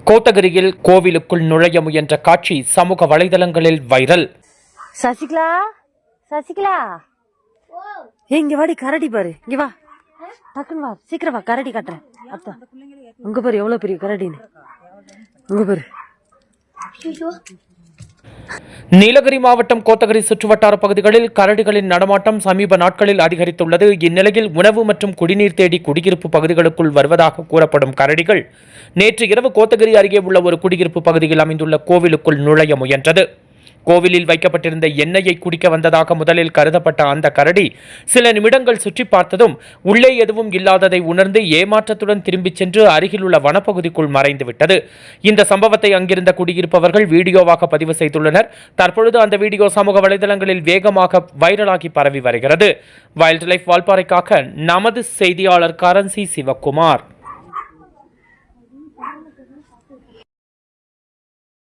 கோத்தகிரியில் கோவிலுக்குள் நுழைய முயன்ற காட்சி சமூக வலைதளங்களில் வைரல். சசிகலா, சசிகலா, இங்க வாடி, கரடி பாரு, இங்க வா, டக்குன்னு வா, சீக்கிரம் வா, கரடி காட்டுறேன். அத்தா, உங்க பாரு எவ்வளவு பெரிய கரடின்னு, உங்க பாரு. நீலகிரி மாவட்டம் கோத்தகிரி சுற்றுவட்டார பகுதிகளில் கரடிகளின் நடமாட்டம் சமீப நாட்களில் அதிகரித்துள்ளது. இந்நிலையில் உணவு மற்றும் குடிநீர் தேடி குடியிருப்பு பகுதிகளுக்குள் வருவதாக கூறப்படும் கரடிகள் நேற்று இரவு கோத்தகிரி அருகே உள்ள ஒரு குடியிருப்பு பகுதியில் அமைந்துள்ள கோவிலுக்குள் நுழைய முயன்றது. கோவிலில் வைக்கப்பட்டிருந்த எண்ணெயை குடிக்க வந்ததாக முதலில் கருதப்பட்ட அந்த கரடி சில நிமிடங்கள் சுற்றி பார்த்ததும் உள்ளே எதுவும் இல்லாததை உணர்ந்து ஏமாற்றத்துடன் திரும்பிச் சென்று அருகிலுள்ள வனப்பகுதிக்குள் மறைந்துவிட்டது. இந்த சம்பவத்தை அங்கிருந்த குடியிருப்பவர்கள் வீடியோவாக பதிவு செய்துள்ளனர். தற்பொழுது அந்த வீடியோ சமூக வலைதளங்களில் வேகமாக வைரலாகி பரவி வருகிறது. வைல்ட் லைஃப் வால்பாறைக்காக நமது செய்தியாளர் கரன்சி சிவக்குமார்.